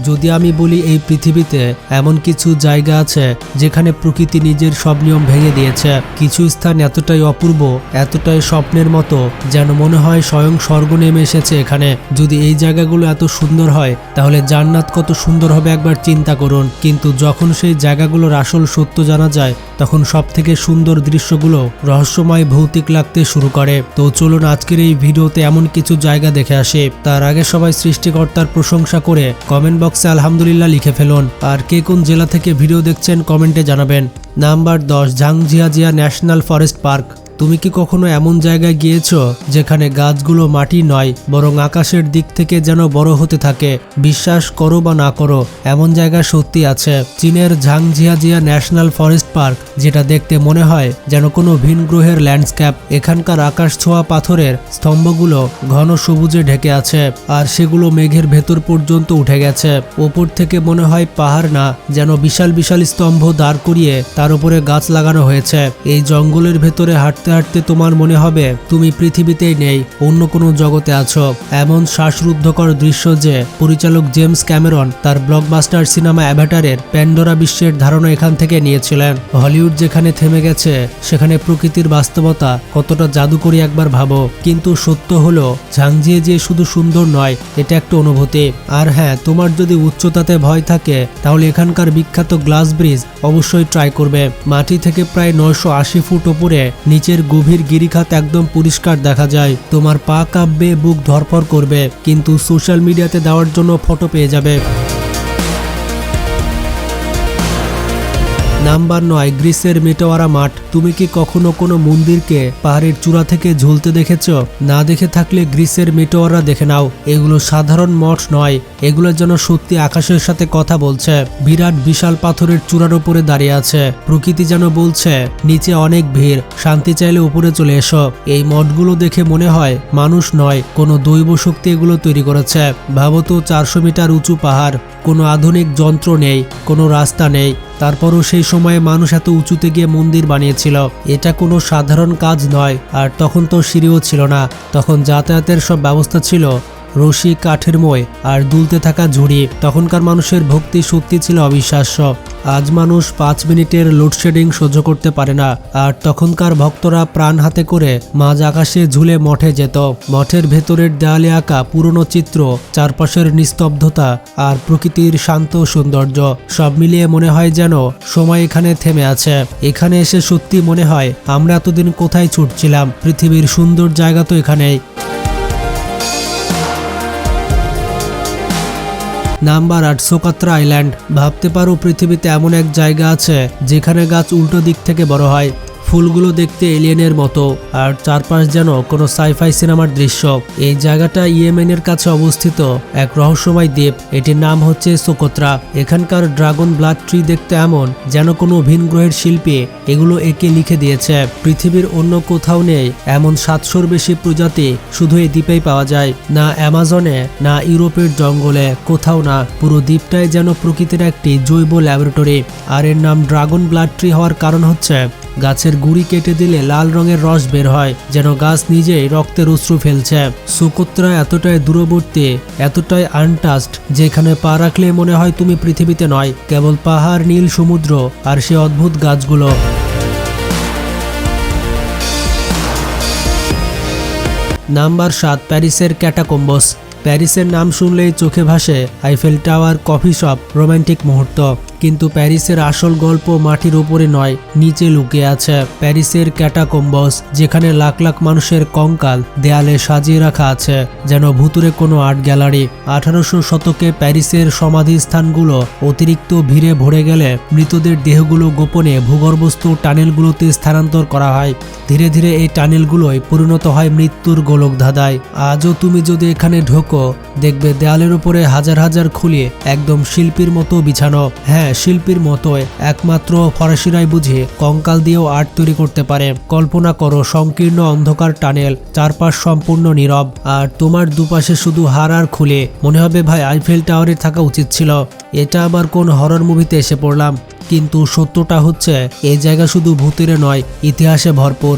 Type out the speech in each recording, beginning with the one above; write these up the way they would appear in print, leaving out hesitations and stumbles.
যদি আমি বলি এই পৃথিবীতে এমন কিছু জায়গা আছে যেখানে প্রকৃতি নিজের সব নিয়ম ভেঙে দিয়েছে, কিছু স্থান এতটাই অপূর্ব, এতটাই স্বপ্নের মতো যেন মনে হয় স্বয়ং স্বর্গ নেমে এসেছে এখানে। যদি এই জায়গাগুলো এত সুন্দর হয় তাহলে জান্নাত কত সুন্দর হবে একবার চিন্তা করুন। কিন্তু যখন সেই জায়গাগুলোর আসল সত্য জানা যায় তখন সব থেকে সুন্দর দৃশ্যগুলো রহস্যময় ভৌতিক লাগতে শুরু করে। তো চলুন আজকের এই ভিডিওতে এমন কিছু জায়গা দেখে আসি। তার আগে সবাই সৃষ্টিকর্তার প্রশংসা করে কমেন্ট বক্সে আলহামদুলিল্লাহ লিখে ফেলুন। আর কে কোন জেলা থেকে ভিডিও দেখছেন কমেন্টে জানাবেন। Number 10, Zhangjiajie national forest park. তুমি কি কখনো এমন জায়গায় গিয়েছো যেখানে গাছগুলো মাটি নয় বরং আকাশের দিক থেকে যেন বড় হতে থাকে? বিশ্বাস করো বা না করো, এমন জায়গা সত্যি আছে। চীনের ঝাংজিয়াজিয়া ন্যাশনাল ফরেস্ট পার্ক, যেটা দেখতে মনে হয় যেন কোনো ভিন গ্রহের ল্যান্ডস্কেপ। এখানকার আকাশ ছোঁয়া পাথরের স্তম্ভগুলো ঘন সবুজে ঢেকে আছে, আর সেগুলো মেঘের ভেতর পর্যন্ত উঠে গেছে। ওপর থেকে মনে হয় পাহাড় না, যেন বিশাল বিশাল স্তম্ভ দাঁড় করিয়ে তার উপরে গাছ লাগানো হয়েছে। এই জঙ্গলের ভেতরে হাঁটতে হাঁটতে তোমার মনে হবে তুমি পৃথিবীতেই নেই, অন্য কোনো জগতে আছো। এমন শ্বাসরুদ্ধকর দৃশ্য যে পরিচালক জেমস ক্যামেরন তার ব্লকবাস্টার সিনেমা অ্যাভাটারের প্যান্ডোরা বিশ্বের ধারণা এখান থেকে নিয়েছিলেন। হলিউড যেখানে থেমে গেছে সেখানে প্রকৃতির বাস্তবতা কতটা জাদুকরী একবার ভাবো। কিন্তু সত্য হলো ঝাংজিয়াজিয়া শুধু সুন্দর নয়, এটা একটা অনুভূতি। আর হ্যাঁ, তোমার যদি উচ্চতাতে ভয় থাকে তাহলে এখানকার বিখ্যাত গ্লাস ব্রিজ অবশ্যই ট্রাই করবে। মাটি থেকে প্রায় 980 ফুট উপরে নিচের গভীর গিরিখাত একদম পরিষ্কার দেখা যায়। তোমার পা কাঁপবে, বুক ধরফর করবে, কিন্তু সোশ্যাল মিডিয়াতে দেওয়ার জন্য ফটো পেয়ে যাবে। নাম্বার 9, গ্রিসের মেটোয়ারা মাঠ। তুমি কি কখনো কোনো মন্দিরকে পাহাড়ের চূড়া থেকে ঝুলতে দেখেছো? না দেখে থাকলে গ্রিসের মেটোয়ারা দেখে নাও। এগুলো সাধারণ মঠ নয়, এগুলো যেন সত্যি আকাশের সাথে কথা বলছে। বিরাট বিশাল পাথরের চূড়ার উপরে দাঁড়িয়ে আছে, প্রকৃতি যেন বলছে নিচে অনেক ভিড়, শান্তি চাইলে উপরে চলে এসো। এই মঠগুলো দেখে মনে হয় মানুষ নয়, কোনো দৈব শক্তি এগুলো তৈরি করেছে। ভাবো তো, 400 মিটার উঁচু পাহাড়, কোনো আধুনিক যন্ত্র নেই, কোনো রাস্তা নেই, তারপরও সেই সময়ে মানুষ এত উঁচুতে গিয়ে মন্দির বানিয়েছিল। এটা কোনো সাধারণ কাজ নয়। আর তখন তো সিঁড়িও ছিল না, তখন যাতায়াতের সব ব্যবস্থা ছিল রশি, কাঠের মই আর দুলতে থাকা ঝুড়ি। তখনকার মানুষের ভক্তি সত্যি ছিল অবিশ্বাস্য। আজ মানুষ 5 মিনিটের লোডশেডিং সহ্য করতে পারে না, আর তখনকার ভক্তরা প্রাণ হাতে করে মাঝ আকাশে ঝুলে মঠে যেত। মঠের ভেতরের দেয়ালে আঁকা পুরনো চিত্র, চারপাশের নিস্তব্ধতা আর প্রকৃতির শান্ত সৌন্দর্য, সব মিলিয়ে মনে হয় যেন সময় এখানে থেমে আছে। এখানে এসে সত্যি মনে হয় আমরা এতদিন কোথায় ছুটছিলাম, পৃথিবীর সুন্দর জায়গা তো এখানেই। Number 8, Socotra island. ভাবতে পারো পৃথিবীতে এমন এক জায়গা আছে যেখানে গাছ উল্টো দিক থেকে বড় হয়, ফুলগুলো দেখতে এলিয়েনের মতো, আর চারপাশ যেন কোনো সাইফাই সিনেমার দৃশ্য। এই জায়গাটা ইয়েমেনের কাছে অবস্থিত এক রহস্যময় দ্বীপ, এটির নাম হচ্ছে সোকোত্রা। এখানকার ড্রাগন ব্লাড ট্রি দেখতে এমন যেন কোনো ভিন গ্রহের শিল্পী এগুলো এঁকে লিখে দিয়েছে। পৃথিবীর অন্য কোথাও নেই এমন 700-র বেশি প্রজাতি শুধু এই দ্বীপেই পাওয়া যায়। না অ্যামাজনে, না ইউরোপের জঙ্গলে, কোথাও না। পুরো দ্বীপটাই যেন প্রকৃতির একটি জৈব ল্যাবরেটরি। আর এর নাম ড্রাগন ব্লাড ট্রি হওয়ার কারণ হচ্ছে গাছের গুড়ি কেটে দিলে লাল রঙের রস বের হয়, যেন গাছ নিজেই রক্তের অশ্রু ফেলছে। সোকোত্রা এতটাই দূরবর্তী, এতটাই আনটাস্ট, যেখানে পা রাখলে মনে হয় তুমি পৃথিবীতে নয়, কেবল পাহাড়, নীল সমুদ্র আর সে অদ্ভুত গাছগুলো। নাম্বার 7, প্যারিসের ক্যাটাকম্বস। প্যারিসের নাম শুনলেই চোখে ভাসে Eiffel tower, coffee shop, romantic মুহূর্ত। কিন্তু প্যারিসের আসল গল্প মাটির উপরে নয়, নিচে লুকিয়ে আছে। প্যারিসের ক্যাটাকম্বস, যেখানে লাখ লাখ মানুষের কঙ্কাল দেয়ালে সাজিয়ে রাখা আছে যেন ভুতুরে কোনো আর্ট গ্যালারি। 1800 শতকে প্যারিসের সমাধি স্থানগুলো অতিরিক্ত ভিড়ে ভরে গেলে মৃতদের দেহগুলো গোপনে ভূগর্ভস্থ টানেলগুলোতে স্থানান্তর করা হয়। ধীরে ধীরে এই টানেলগুলোই পরিণত হয় মৃত্যুর গোলকধাঁধায়। আজও তুমি যদি এখানে ঢোকো, দেখবে দেয়ালের উপরে হাজার হাজার খুলি একদম শিল্পীর মতো বিছানো। হ্যাঁ, শিল্পীর মতোই, একমাত্র ফরাসিরাই বুঝে কঙ্কাল দিয়েও আর্ট তৈরি করতে পারে। কল্পনা করো সংকীর্ণ অন্ধকার টানেল, চারপাশ সম্পূর্ণ নীরব, আর তোমার দুপাশে শুধু হাড় আর খুলে। মনে হবে ভাই আইফেল টাওয়ারে থাকা উচিত ছিল। এটা আবার কোন হরর মুভিতে এসে পড়লাম। কিন্তু সত্যটা হচ্ছে এই জায়গা শুধু ভূতের নয়, ইতিহাসে ভরপুর।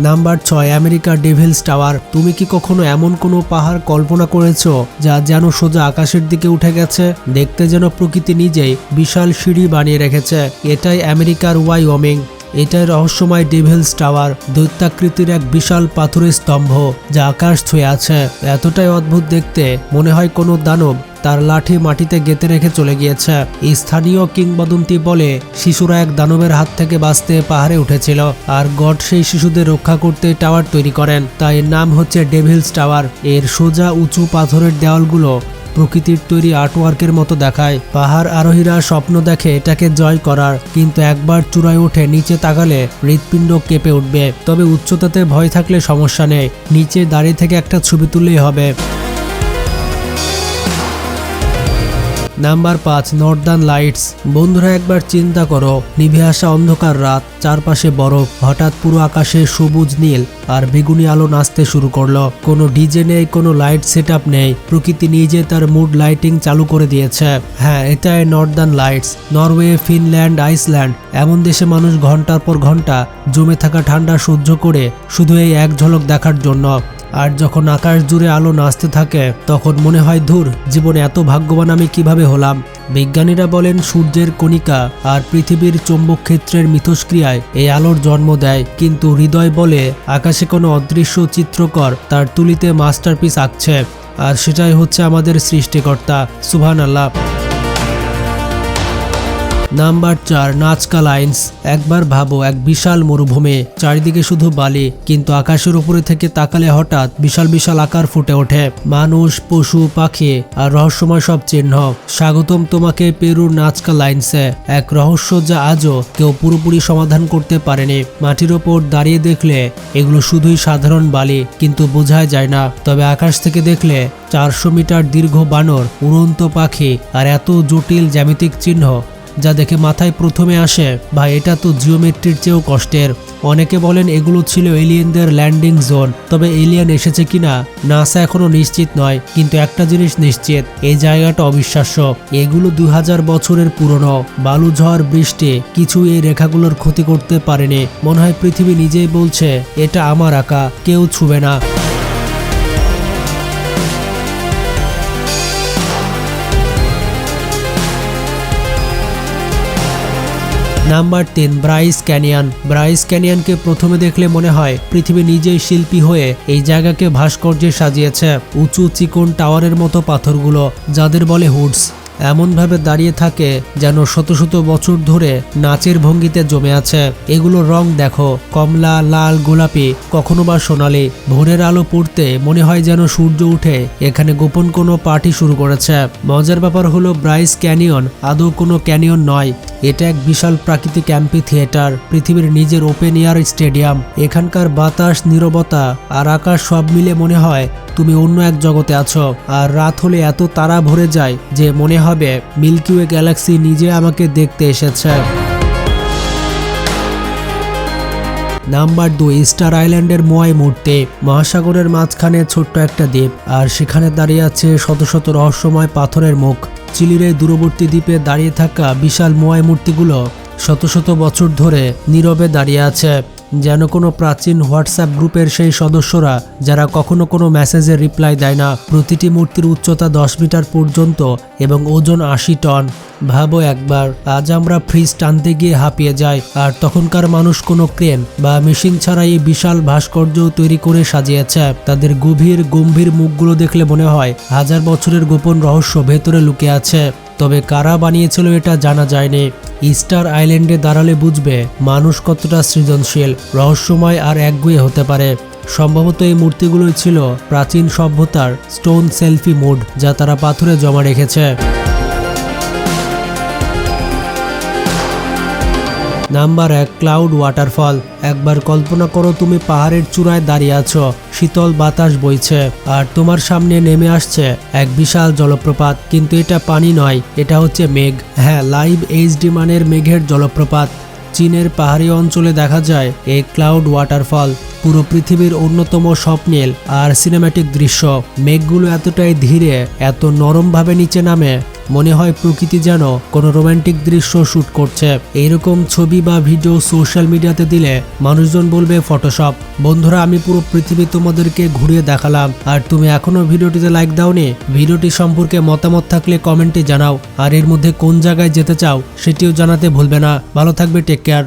নাম্বার 6, আমেরিকার ডেভিলস টাওয়ার। তুমি কি কখনো এমন কোনো পাহাড় কল্পনা করেছো যা যেন সোজা আকাশের দিকে উঠে গেছে? দেখতে যেন প্রকৃতি নিজেই বিশাল সিঁড়ি বানিয়ে রেখেছে। এটাই আমেরিকার ওয়াইওমিং। এটাই রহস্যময় ডেভিলস টাওয়ার, দৈত্যাকৃতির এক বিশাল পাথরের স্তম্ভ যা আকাশ ছুঁয়ে আছে। এতটাই অদ্ভুত দেখতে, মনে হয় কোনো দানব তার লাঠি মাটিতে গেঁথে রেখে চলে গিয়েছে। স্থানীয় কিংবদন্তি বলে শিশুরা এক দানবের হাত থেকে বাঁচতে পাহাড়ে উঠেছিল, আর গড সেই শিশুদের রক্ষা করতে টাওয়ার তৈরি করেন। তাই এর নাম হচ্ছে ডেভিলস টাওয়ার। এর সোজা উঁচু পাথরের দেওয়ালগুলো প্রকৃতির তৈরি আর্টওয়ার্কের মতো দেখায়। পাহাড় আরোহীরা স্বপ্ন দেখে এটাকে জয় করার, কিন্তু একবার চূড়ায় উঠে নিচে তাকালে হৃৎপিণ্ড কেঁপে উঠবে। তবে উচ্চতাতে ভয় থাকলে সমস্যা নেই, নিচে দাঁড়িয়ে থেকে একটা ছবি তুললেই হবে। Number 5, Northern lights. বন্ধুরা, একবার চিন্তা করো, নিভে আসা অন্ধকার রাত, চারপাশে বরফ, হঠাৎ পুরো আকাশে সবুজ নীল আর বেগুনি আলো নাচতে শুরু করলো। কোনো ডিজে নেই, কোনো লাইট সেটআপ নেই, প্রকৃতি নিজে তার মুড লাইটিং চালু করে দিয়েছে। হ্যাঁ, এটাই Northern lights. Norway, Finland, Iceland এমন দেশে মানুষ ঘন্টার পর ঘন্টা জমে থাকা ঠান্ডা সহ্য করে শুধু এই এক ঝলক দেখার জন্য। আর যখন আকাশ জুড়ে আলো নাচতে থাকে তখন মনে হয়, ধুর, জীবনে এত ভাগ্যবান আমি কিভাবে হলাম। বিজ্ঞানীরা বলেন সূর্যের কণিকা আর পৃথিবীর চৌম্বক ক্ষেত্রের মিথস্ক্রিয়ায় এই আলোর জন্ম দেয়, কিন্তু হৃদয় বলে আকাশে কোনো অদৃশ্য চিত্রকর তার তুলিতে মাস্টারপিস আঁকছে, আর সেটাই হচ্ছে আমাদের সৃষ্টিকর্তা। সুবহানাল্লাহ। Number 4, Nazca lines. একবার ভাবো, এক বিশাল মরুভূমি, চারিদিকে শুধু বালি, কিন্তু আকাশের উপরে থেকে তাকালে হঠাৎ বিশাল বিশাল আকার ফুটে ওঠে। মানুষ, পশু, পাখি আর রহস্যময় সব চিহ্ন। স্বাগতম তোমাকে পেরুর নাজকা লাইন্সে, এক রহস্য যা আজও কেউ পুরোপুরি সমাধান করতে পারেনি। মাটির ওপর দাঁড়িয়ে দেখলে এগুলো শুধুই সাধারণ বালি, কিন্তু বোঝাই যায় না। তবে আকাশ থেকে দেখলে 400 মিটার দীর্ঘ বানর, উড়ন্ত পাখি আর এত জটিল জ্যামিতিক চিহ্ন যা দেখে মাথায় প্রথমে আসে, ভাই এটা তো জিওমেট্রির চেয়েও কষ্টের। অনেকে বলেন এগুলো ছিল এলিয়েনদের ল্যান্ডিং জোন, তবে এলিয়েন এসেছে কিনা নাসা এখনো নিশ্চিত নয়। কিন্তু একটা জিনিস নিশ্চিত, এই জায়গাটা অবিশ্বাস্য। এগুলো 2000 বছরের পুরনো। বালু, ঝড়, বৃষ্টি কিছু এই রেখাগুলোর ক্ষতি করতে পারেনি। মনে হয় পৃথিবী নিজেই বলছে, এটা আমার আঁকা, কেউ ছুবে না। Number 3, Bryce canyon. ব্রাইস ক্যানিয়নকে প্রথমে দেখলে মনে হয় পৃথিবী নিজেই শিল্পী হয়ে এই জায়গাকে ভাস্কর্যে সাজিয়েছে। উঁচু চিকন টাওয়ারের মতো পাথরগুলো, যাদের বলে হুডস, এমনভাবে দাঁড়িয়ে থাকে যেন শত শত বছর ধরে নাচের ভঙ্গিতে জমে আছে। এগুলোর রং দেখো, কমলা, লাল, গোলাপি, কখনো বা সোনালি। ভোরের আলো পড়তে মনে হয় যেন সূর্য উঠে এখানে গোপন কোনো পার্টি শুরু করেছে। মজার ব্যাপার হলো, ব্রাইস ক্যানিয়ন আদৌ কোনো ক্যানিয়ন নয়, এটা এক বিশাল প্রাকৃতিক অ্যাম্পি থিয়েটার, পৃথিবীর নিজের ওপেন এয়ার স্টেডিয়াম। এখানকার বাতাস, নীরবতা আর আকাশ সব মিলে মনে হয় তুমি অন্য এক জগতে আছো। আর রাত হলে এত তারা ভরে যায় যে মনে হবে মিল্কি ওয়ে গ্যালাক্সি নিজে আমাকে দেখতে এসেছে। নাম্বার 2, স্টার আইল্যান্ডের মোয়াই মূর্তি। মহাসাগরের মাঝখানে ছোট্ট একটা দ্বীপ, আর সেখানে দাঁড়িয়ে আছে শত শত রহস্যময় পাথরের মুখ। চিলির এই দূরবর্তী দ্বীপে দাঁড়িয়ে থাকা বিশাল মোয়াই মূর্তিগুলো শত শত বছর ধরে নীরবে দাঁড়িয়ে আছে, যেন কোনো প্রাচীন হোয়াটসঅ্যাপ গ্রুপের সেই সদস্যরা যারা কখনো কোনো মেসেজের রিপ্লাই দেয় না। প্রতিটি মূর্তির উচ্চতা 10 মিটার পর্যন্ত এবং ওজন 80 টন। ভাবো একবার, আজ আমরা ফ্রিজ টানতে গিয়ে হাঁপিয়ে যাই, আর তখনকার মানুষ কোনো ক্রেন বা মেশিন ছাড়াই এই বিশাল ভাস্কর্য তৈরি করে সাজিয়েছে। তাদের গম্ভীর মুখগুলো দেখলে মনে হয় 1000 বছরের গোপন রহস্য ভেতরে লুকিয়ে আছে। তবে কারা বানিয়েছিল এটা জানা যায়নি। স্টার আইল্যান্ডে দাঁড়ালে বুঝবে মানুষ কতটা সৃজনশীল, রহস্যময় আর একগুঁয়ে হতে পারে। সম্ভবত এই মূর্তিগুলোই ছিল প্রাচীন সভ্যতার স্টোন সেলফি মুড, যা তারা পাথরে জমা রেখেছে। Number 1, cloud waterfall. একবার কল্পনা করো তুমি পাহাড়ের চূড়ায় দাঁড়িয়ে আছো, শীতল বাতাস বইছে আর তোমার সামনে নেমে আসছে এক বিশাল জলপ্রপাত। কিন্তু এটা পানি নয়, এটা হচ্ছে মেঘ। হ্যাঁ, লাইভ এইচডি মানের মেঘের জলপ্রপাত। চীনের পাহাড়ি অঞ্চলে দেখা যায় এই ক্লাউড ওয়াটারফল। পুরো পৃথিবীর অন্যতম স্বপ্নীল আর সিনেম্যাটিক দৃশ্য। মেঘগুলো এতটাই ধীরে, এত নরমভাবে নিচে নামে মনে হয় প্রকৃতি যেন কোনো রোমান্টিক দৃশ্য শুট করছে। এইরকম ছবি বা ভিডিও সোশ্যাল মিডিয়াতে দিলে মানুষজন বলবে ফটোশপ। বন্ধুরা, আমি পুরো পৃথিবী তোমাদেরকে ঘুরিয়ে দেখালাম, আর তুমি এখনো ভিডিওটিতে লাইক দাওনি। ভিডিওটি সম্পর্কে মতামত থাকলে কমেন্টে জানাও, আর এর মধ্যে কোন জায়গায় যেতে চাও সেটিও জানাতে ভুলবে না। ভালো থাকবে, টেক কেয়ার।